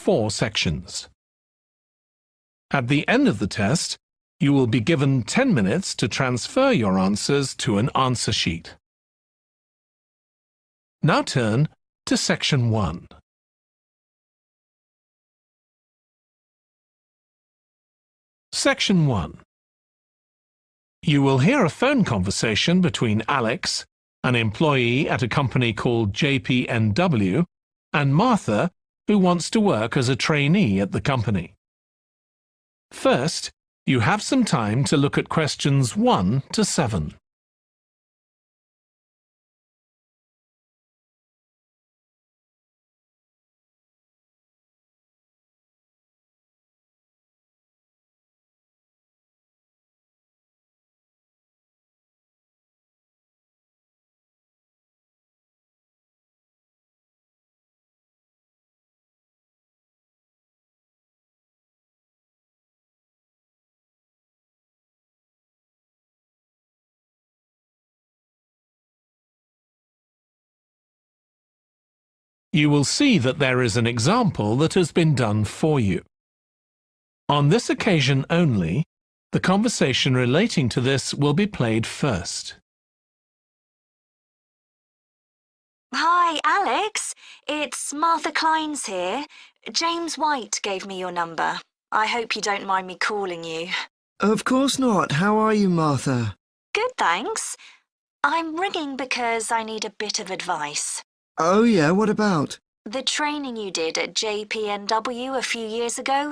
4 sections. At the end of the test, you will be given 10 minutes to transfer your answers to an answer sheet. Now turn to Section 1. Section 1. You will hear a phone conversation between Alex, an employee at a company called JPNW, and Martha, who wants to work as a trainee at the company. First, you have some time to look at questions 1 to 7. You will see that there is an example that has been done for you. On this occasion only, the conversation relating to this will be played first. Hi, Alex. It's Martha Kleins here. James White gave me your number. I hope you don't mind me calling you. Of course not. How are you, Martha? Good, thanks. I'm ringing because I need a bit of advice. Oh yeah, what about? The training you did at JPNW a few years ago,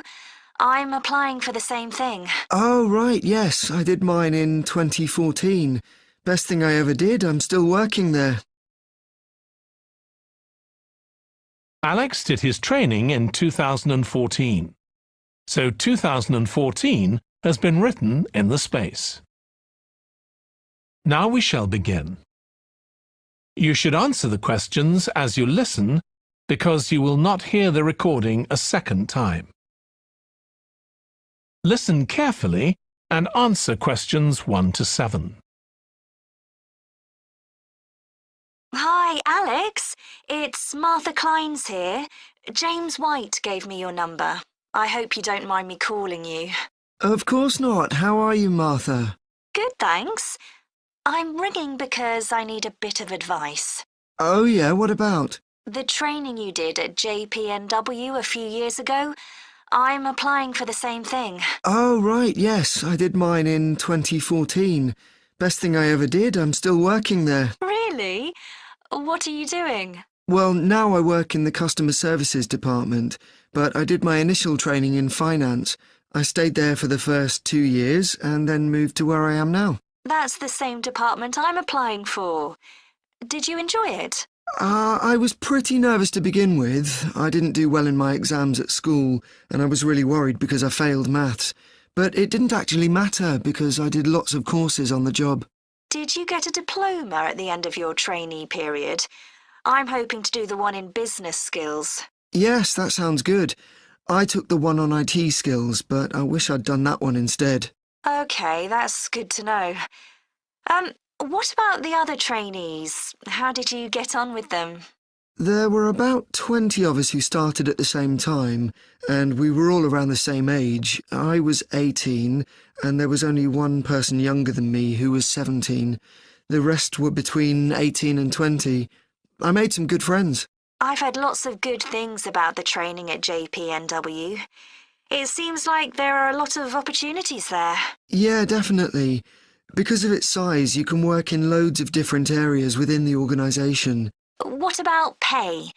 I'm applying for the same thing. Oh right, yes, I did mine in 2014. Best thing I ever did, I'm still working there. Alex did his training in 2014, so 2014 has been written in the space. Now we shall begin. You should answer the questions as you listen, because you will not hear the recording a second time. Listen carefully and answer questions 1 to 7. Hi, Alex. It's Martha Kleins here. James White gave me your number. I hope you don't mind me calling you. Of course not. How are you, Martha? Good, thanks. I'm ringing because I need a bit of advice. Oh yeah, what about? The training you did at JPNW a few years ago, I'm applying for the same thing. Oh right, yes, I did mine in 2014. Best thing I ever did, I'm still working there. Really? What are you doing? Well, now I work in the customer services department, but I did my initial training in finance. I stayed there for the first 2 years and then moved to where I am now. That's the same department I'm applying for. Did you enjoy it? I was pretty nervous to begin with. I didn't do well in my exams at school, and I was really worried because I failed maths. But it didn't actually matter because I did lots of courses on the job. Did you get a diploma at the end of your trainee period? I'm hoping to do the one in business skills. Yes, that sounds good. I took the one on IT skills, but I wish I'd done that one instead. OK, that's good to know. What about the other trainees? How did you get on with them? There were about 20 of us who started at the same time, and we were all around the same age. I was 18, and there was only one person younger than me who was 17. The rest were between 18 and 20. I made some good friends. I've heard lots of good things about the training at JPNW. It seems like there are a lot of opportunities there. Yeah, definitely. Because of its size, you can work in loads of different areas within the organisation. What about pay?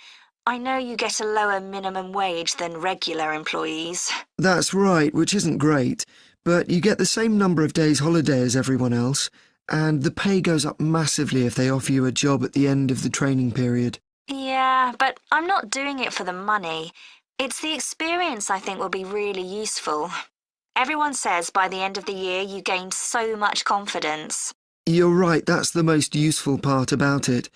I know you get a lower minimum wage than regular employees. That's right, which isn't great, but you get the same number of days holiday as everyone else, and the pay goes up massively if they offer you a job at the end of the training period. Yeah, but I'm not doing it for the money. It's the experience I think will be really useful. Everyone says by the end of the year you gain so much confidence. You're right, that's the most useful part about it.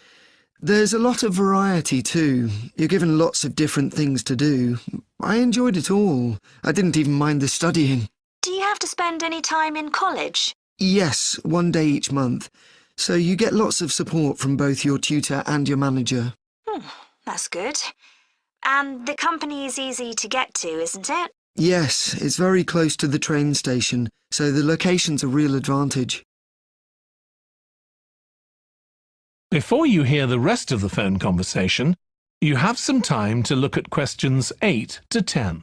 There's a lot of variety too. You're given lots of different things to do. I enjoyed it all. I didn't even mind the studying. Do you have to spend any time in college? Yes, 1 day each month. So you get lots of support from both your tutor and your manager. That's good. And the company is easy to get to, isn't it? Yes, it's very close to the train station, so the location's a real advantage. Before you hear the rest of the phone conversation, you have some time to look at questions 8 to 10.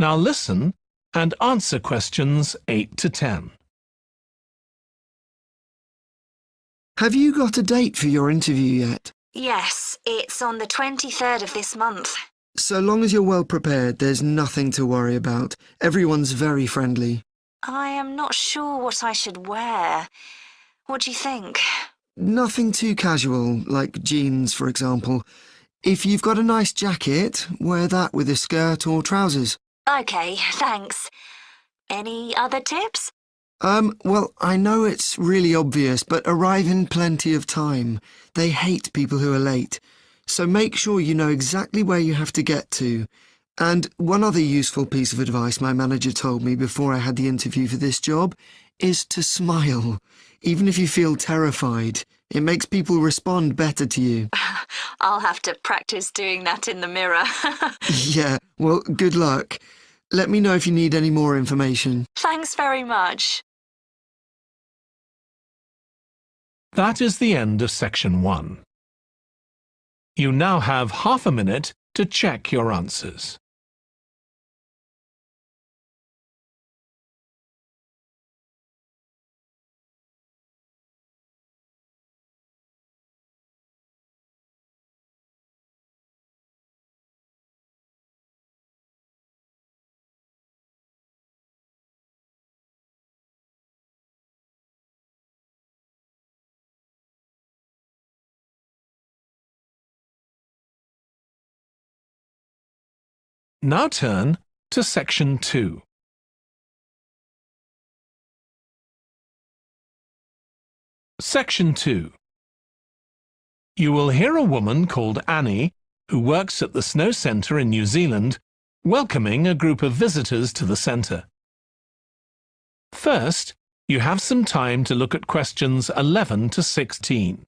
Now listen and answer questions 8 to 10. Have you got a date for your interview yet? Yes, it's on the 23rd of this month. So long as you're well prepared, there's nothing to worry about. Everyone's very friendly. I am not sure what I should wear. What do you think? Nothing too casual, like jeans, for example. If you've got a nice jacket, wear that with a skirt or trousers. Okay, thanks. Any other tips? Well, I know it's really obvious, but arrive in plenty of time. They hate people who are late. So make sure you know exactly where you have to get to. And one other useful piece of advice my manager told me before I had the interview for this job is to smile, even if you feel terrified. It makes people respond better to you. I'll have to practice doing that in the mirror. Yeah, well, good luck. Let me know if you need any more information. Thanks very much. That is the end of section 1. You now have half a minute to check your answers. Now turn to section 2. Section 2. You will hear a woman called Annie, who works at the snow centre in New Zealand, welcoming a group of visitors to the centre. First, you have some time to look at questions 11 to 16.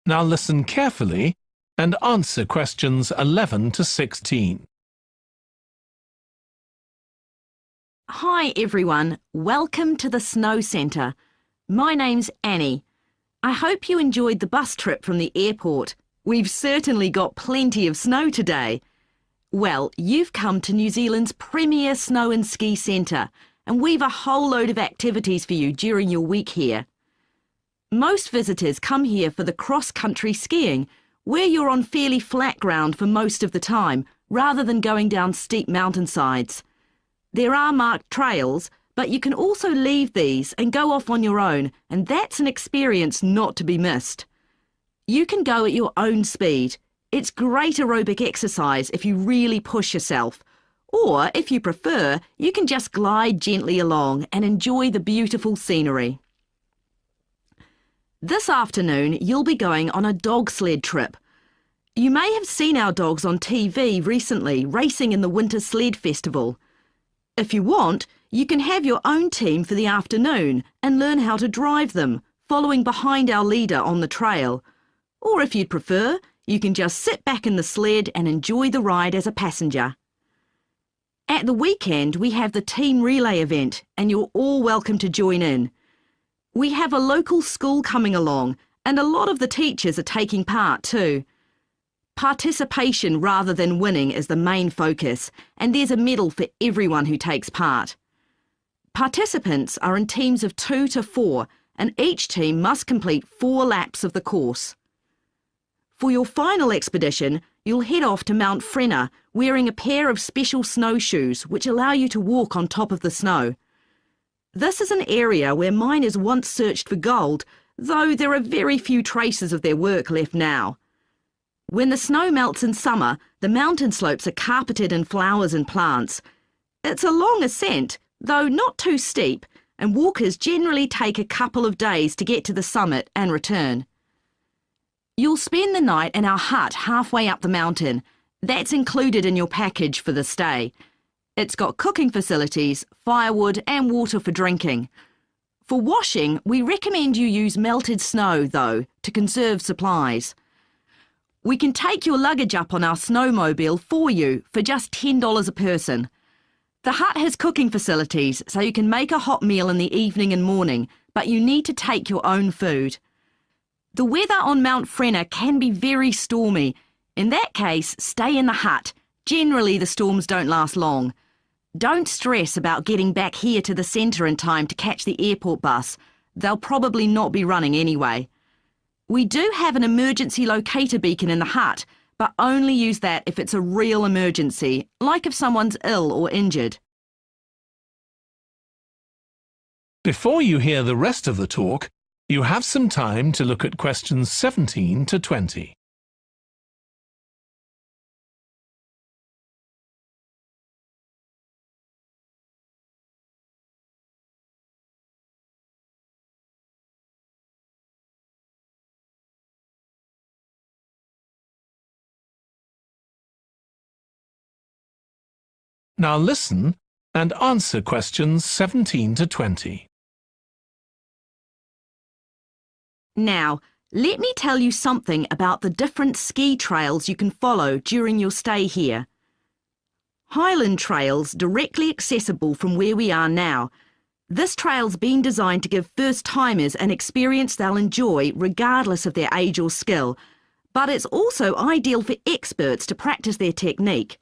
Now listen carefully and answer questions 11 to 16. Hi everyone, welcome to the Snow Centre. My name's Annie. I hope you enjoyed the bus trip from the airport. We've certainly got plenty of snow today. Well, you've come to New Zealand's premier snow and ski centre, and we've a whole load of activities for you during your week here. Most visitors come here for the cross-country skiing, where you're on fairly flat ground for most of the time, rather than going down steep mountainsides. There are marked trails, but you can also leave these and go off on your own, and that's an experience not to be missed. You can go at your own speed. It's great aerobic exercise if you really push yourself. Or, if you prefer, you can just glide gently along and enjoy the beautiful scenery. This afternoon, you'll be going on a dog sled trip. You may have seen our dogs on TV recently, racing in the Winter Sled Festival. If you want, you can have your own team for the afternoon and learn how to drive them, following behind our leader on the trail. Or if you'd prefer, you can just sit back in the sled and enjoy the ride as a passenger. At the weekend, we have the team relay event, and you're all welcome to join in. We have a local school coming along, And a lot of the teachers are taking part too. Participation rather than winning is the main focus, and there's a medal for everyone who takes part. Participants are in teams of 2 to 4, and each team must complete 4 laps of the course. For your final expedition, you'll head off to Mount Frenna wearing a pair of special snowshoes which allow you to walk on top of the snow. This is an area where miners once searched for gold, though there are very few traces of their work left now. When the snow melts in summer, the mountain slopes are carpeted in flowers and plants. It's a long ascent, though not too steep, and walkers generally take a couple of days to get to the summit and return. You'll spend the night in our hut halfway up the mountain. That's included in your package for the stay. It's got cooking facilities, firewood and water for drinking. For washing, we recommend you use melted snow, though, to conserve supplies. We can take your luggage up on our snowmobile for you for just $10 a person. The hut has cooking facilities, so you can make a hot meal in the evening and morning, but you need to take your own food. The weather on Mount Frenna can be very stormy. In that case, stay in the hut. Generally, the storms don't last long. Don't stress about getting back here to the centre in time to catch the airport bus. They'll probably not be running anyway. We do have an emergency locator beacon in the hut, but only use that if it's a real emergency, like if someone's ill or injured. Before you hear the rest of the talk, you have some time to look at questions 17 to 20. Now listen and answer questions 17 to 20. Now, let me tell you something about the different ski trails you can follow during your stay here. Highland Trail's directly accessible from where we are now. This trail's been designed to give first-timers an experience they'll enjoy regardless of their age or skill, but it's also ideal for experts to practice their technique.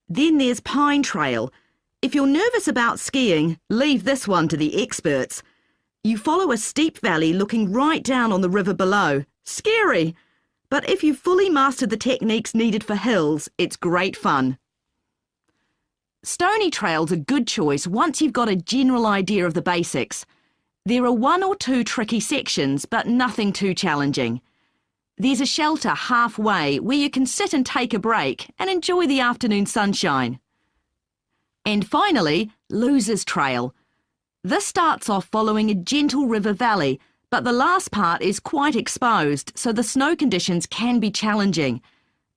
Then there's Pine Trail. If you're nervous about skiing, leave this one to the experts. You follow a steep valley looking right down on the river below. Scary! But if you've fully mastered the techniques needed for hills, it's great fun. Stony Trail's a good choice once you've got a general idea of the basics. There are 1 or 2 tricky sections, but nothing too challenging. There's a shelter halfway where you can sit and take a break and enjoy the afternoon sunshine. And finally, Losers Trail. This starts off following a gentle river valley, but the last part is quite exposed, so the snow conditions can be challenging.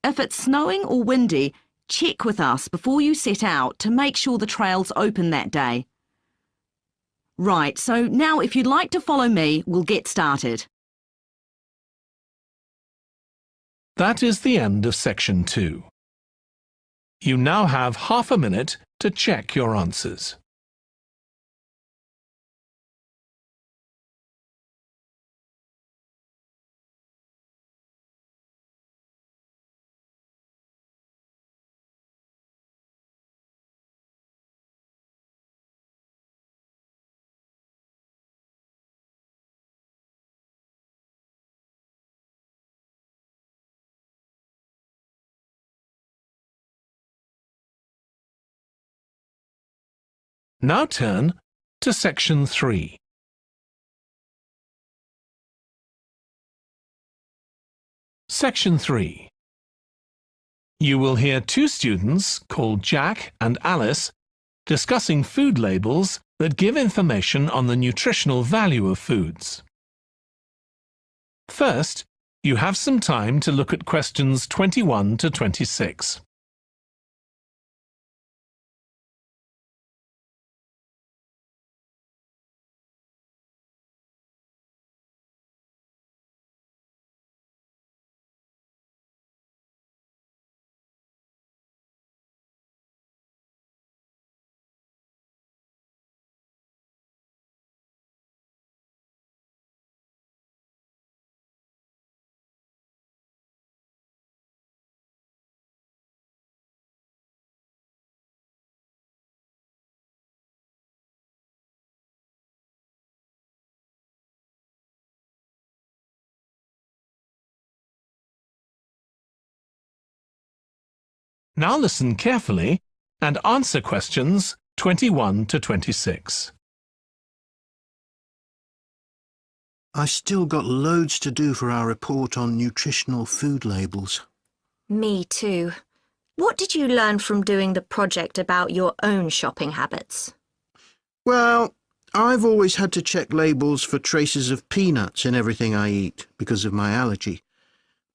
If it's snowing or windy, check with us before you set out to make sure the trail's open that day. Right, so now if you'd like to follow me, we'll get started. That is the end of section 2. You now have half a minute to check your answers. Now turn to section 3. Section 3. You will hear 2 students called Jack and Alice discussing food labels that give information on the nutritional value of foods. First, you have some time to look at questions 21 to 26. Now listen carefully and answer questions 21 to 26. I still got loads to do for our report on nutritional food labels. Me too. What did you learn from doing the project about your own shopping habits? Well, I've always had to check labels for traces of peanuts in everything I eat because of my allergy.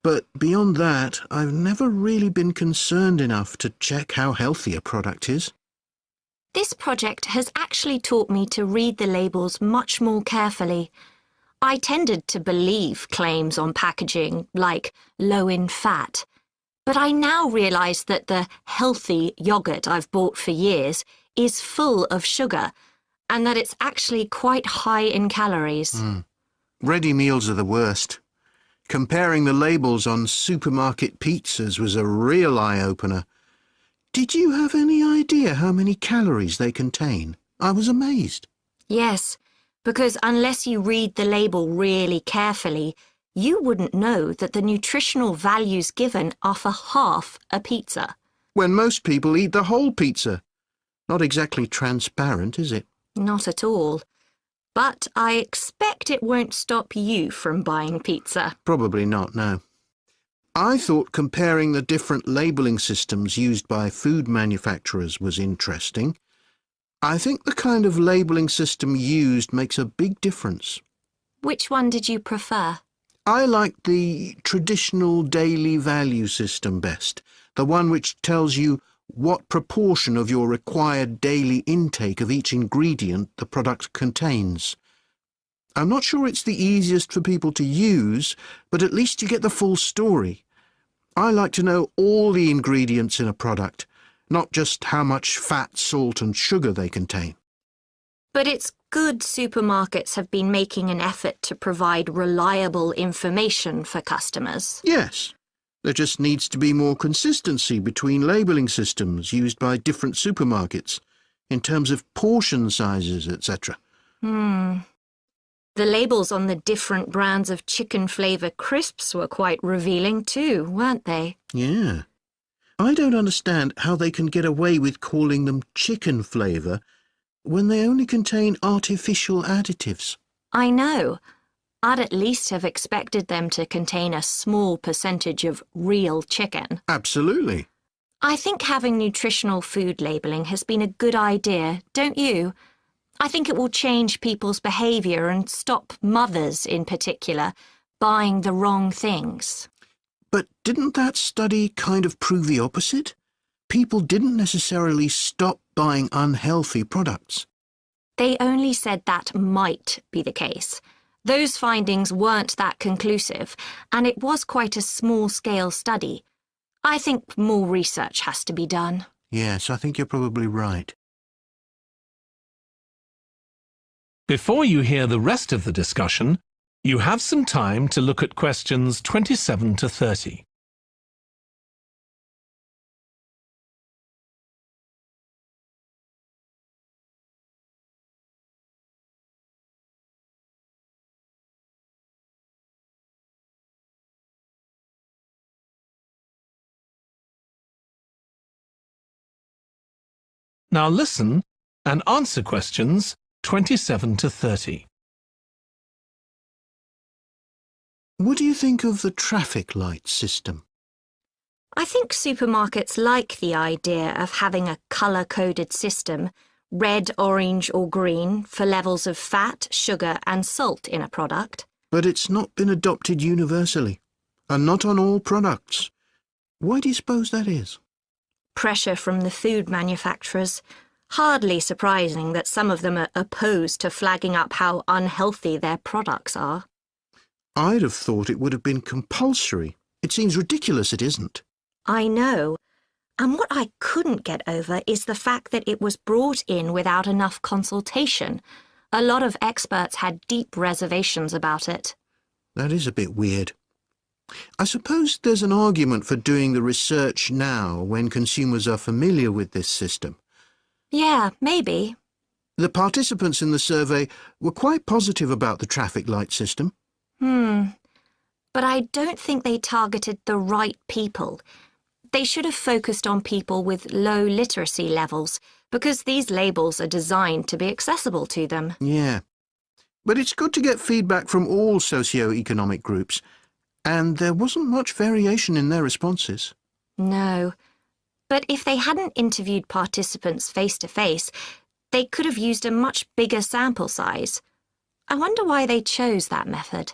But beyond that, I've never really been concerned enough to check how healthy a product is. This project has actually taught me to read the labels much more carefully. I tended to believe claims on packaging, like low in fat. But I now realise that the healthy yoghurt I've bought for years is full of sugar, and that it's actually quite high in calories. Ready meals are the worst. Comparing the labels on supermarket pizzas was a real eye-opener. Did you have any idea how many calories they contain? I was amazed. Yes, because unless you read the label really carefully, you wouldn't know that the nutritional values given are for half a pizza. When most people eat the whole pizza. Not exactly transparent, is it? Not at all. But I expect it won't stop you from buying pizza. Probably not, no. I thought comparing the different labelling systems used by food manufacturers was interesting. I think the kind of labelling system used makes a big difference. Which one did you prefer? I like the traditional daily value system best, the one which tells you what proportion of your required daily intake of each ingredient the product contains. I'm not sure it's the easiest for people to use, but at least you get the full story. I like to know all the ingredients in a product, not just how much fat, salt and sugar they contain. But it's good supermarkets have been making an effort to provide reliable information for customers. Yes. There just needs to be more consistency between labelling systems used by different supermarkets, in terms of portion sizes, etc. The labels on the different brands of chicken flavour crisps were quite revealing too, weren't they? Yeah. I don't understand how they can get away with calling them chicken flavour when they only contain artificial additives. I know. I'd at least have expected them to contain a small percentage of real chicken. Absolutely. I think having nutritional food labelling has been a good idea, don't you? I think it will change people's behaviour and stop mothers, in particular, buying the wrong things. But didn't that study kind of prove the opposite? People didn't necessarily stop buying unhealthy products. They only said that might be the case. Those findings weren't that conclusive, and it was quite a small-scale study. I think more research has to be done. Yes, I think you're probably right. Before you hear the rest of the discussion, you have some time to look at questions 27 to 30. Now listen and answer questions 27 to 30. What do you think of the traffic light system? I think supermarkets like the idea of having a colour-coded system, red, orange or green, for levels of fat, sugar and salt in a product. But it's not been adopted universally, and not on all products. Why do you suppose that is? Pressure from the food manufacturers. Hardly surprising that some of them are opposed to flagging up how unhealthy their products are. I'd have thought it would have been compulsory. It seems ridiculous it isn't. I know. And what I couldn't get over is the fact that it was brought in without enough consultation. A lot of experts had deep reservations about it. That is a bit weird. I suppose there's an argument for doing the research now when consumers are familiar with this system. Yeah, maybe. The participants in the survey were quite positive about the traffic light system. But I don't think they targeted the right people. They should have focused on people with low literacy levels, because these labels are designed to be accessible to them. Yeah. But it's good to get feedback from all socio-economic groups, and there wasn't much variation in their responses. No. But if they hadn't interviewed participants face-to-face, they could have used a much bigger sample size. I wonder why they chose that method.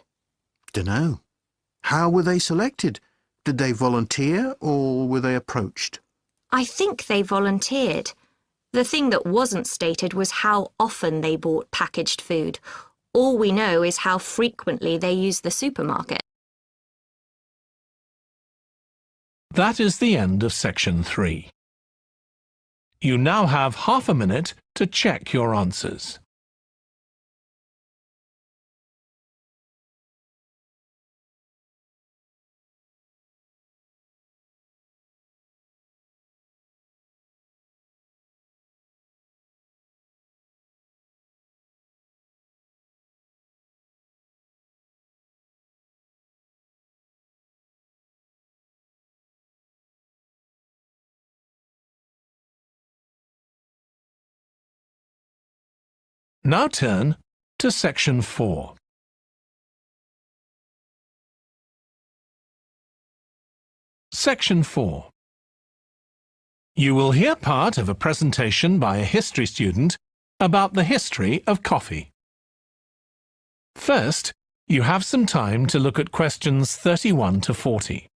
Dunno. How were they selected? Did they volunteer, or were they approached? I think they volunteered. The thing that wasn't stated was how often they bought packaged food. All we know is how frequently they used the supermarket. That is the end of section 3. You now have half a minute to check your answers. Now turn to section 4. Section 4. You will hear part of a presentation by a history student about the history of coffee. First, you have some time to look at questions 31 to 40.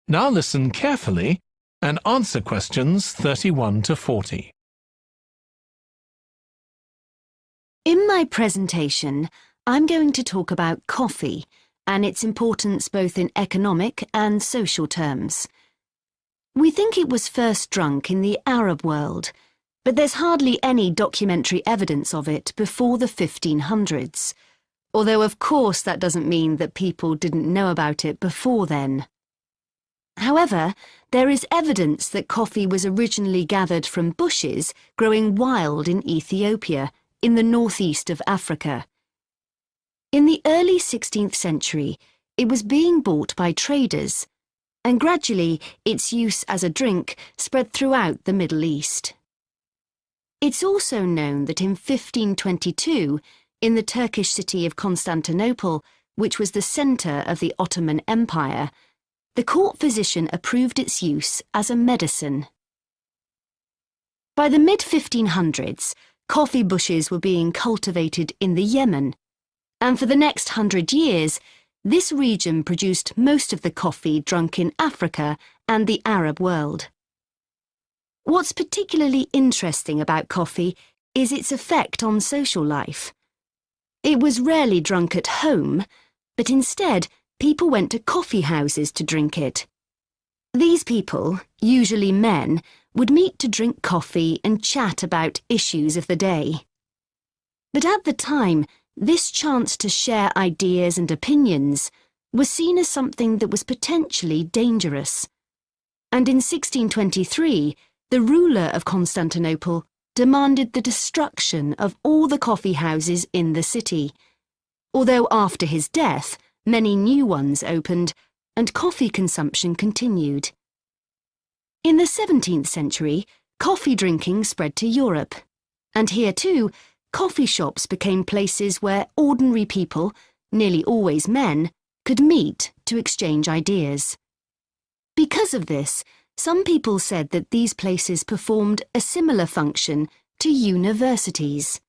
Now listen carefully and answer questions 31 to 40. In my presentation, I'm going to talk about coffee and its importance both in economic and social terms. We think it was first drunk in the Arab world, but there's hardly any documentary evidence of it before the 1500s, although of course that doesn't mean that people didn't know about it before then. However, there is evidence that coffee was originally gathered from bushes growing wild in Ethiopia, in the northeast of Africa. In the early 16th century, it was being bought by traders, and gradually its use as a drink spread throughout the Middle East. It's also known that in 1522, in the Turkish city of Constantinople, which was the centre of the Ottoman Empire, the court physician approved its use as a medicine. By the mid-1500s, coffee bushes were being cultivated in the Yemen, and for the next 100 years, this region produced most of the coffee drunk in Africa and the Arab world. What's particularly interesting about coffee is its effect on social life. It was rarely drunk at home, but instead, people went to coffee houses to drink it. These people, usually men, would meet to drink coffee and chat about issues of the day. But at the time, this chance to share ideas and opinions was seen as something that was potentially dangerous. And in 1623, the ruler of Constantinople demanded the destruction of all the coffee houses in the city, although after his death, many new ones opened, and coffee consumption continued. In the 17th century, coffee drinking spread to Europe, and here too, coffee shops became places where ordinary people, nearly always men, could meet to exchange ideas. Because of this, some people said that these places performed a similar function to universities.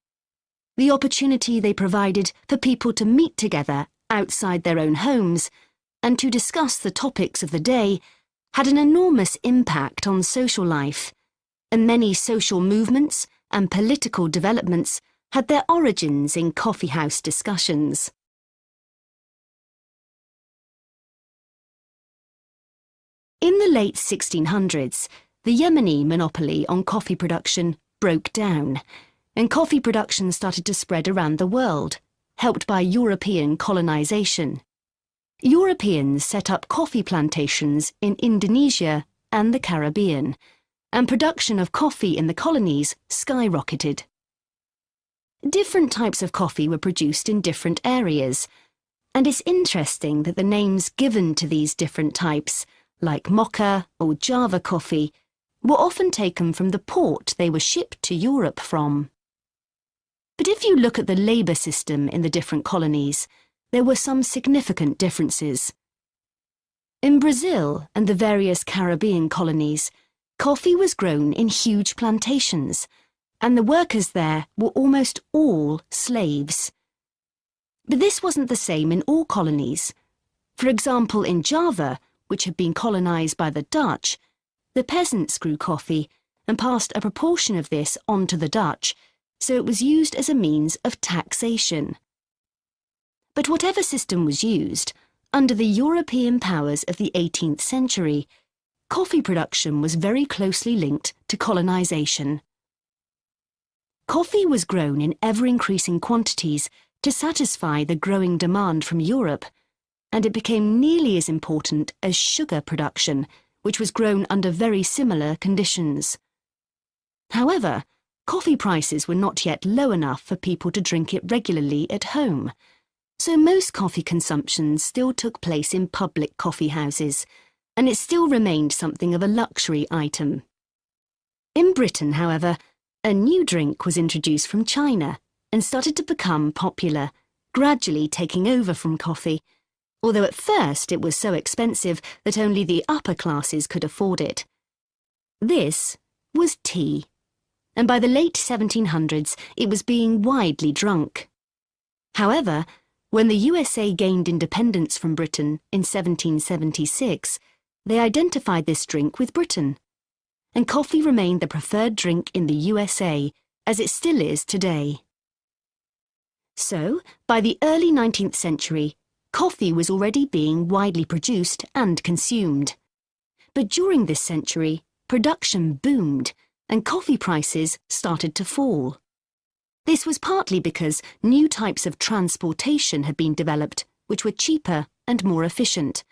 The opportunity they provided for people to meet together outside their own homes, and to discuss the topics of the day, had an enormous impact on social life, and many social movements and political developments had their origins in coffeehouse discussions. In the late 1600s, the Yemeni monopoly on coffee production broke down, and coffee production started to spread around the world, helped by European colonization. Europeans set up coffee plantations in Indonesia and the Caribbean, and production of coffee in the colonies skyrocketed. Different types of coffee were produced in different areas, and it's interesting that the names given to these different types, like Mocha or Java coffee, were often taken from the port they were shipped to Europe from. But if you look at the labour system in the different colonies, there were some significant differences. In Brazil and the various Caribbean colonies, coffee was grown in huge plantations, and the workers there were almost all slaves. But this wasn't the same in all colonies. For example, in Java, which had been colonised by the Dutch, the peasants grew coffee and passed a proportion of this on to the Dutch, so it was used as a means of taxation. But whatever system was used, under the European powers of the 18th century, coffee production was very closely linked to colonisation. Coffee was grown in ever-increasing quantities to satisfy the growing demand from Europe, and it became nearly as important as sugar production, which was grown under very similar conditions. However, coffee prices were not yet low enough for people to drink it regularly at home, so most coffee consumption still took place in public coffee houses, and it still remained something of a luxury item. In Britain, however, a new drink was introduced from China and started to become popular, gradually taking over from coffee, although at first it was so expensive that only the upper classes could afford it. This was tea, and by the late 1700s it was being widely drunk. However, when the USA gained independence from Britain in 1776, they identified this drink with Britain, and coffee remained the preferred drink in the USA, as it still is today. So, by the early 19th century, coffee was already being widely produced and consumed. But during this century, production boomed and coffee prices started to fall. This was partly because new types of transportation had been developed, which were cheaper and more efficient.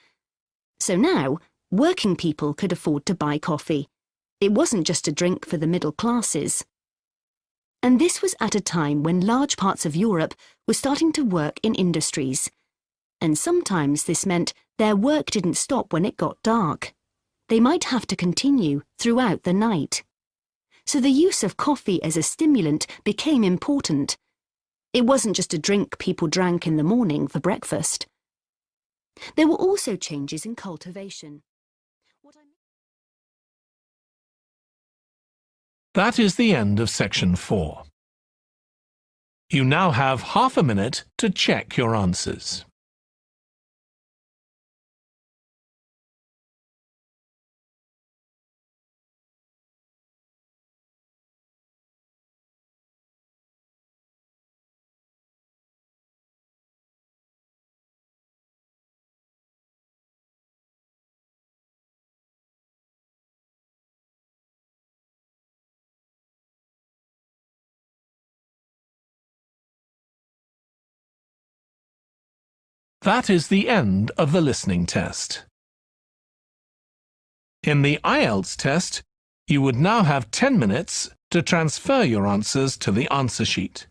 So now, working people could afford to buy coffee. It wasn't just a drink for the middle classes. And this was at a time when large parts of Europe were starting to work in industries. And sometimes this meant their work didn't stop when it got dark. They might have to continue throughout the night. So the use of coffee as a stimulant became important. It wasn't just a drink people drank in the morning for breakfast. There were also changes in cultivation. That is the end of section 4. You now have half a minute to check your answers. That is the end of the listening test. In the IELTS test, you would now have 10 minutes to transfer your answers to the answer sheet.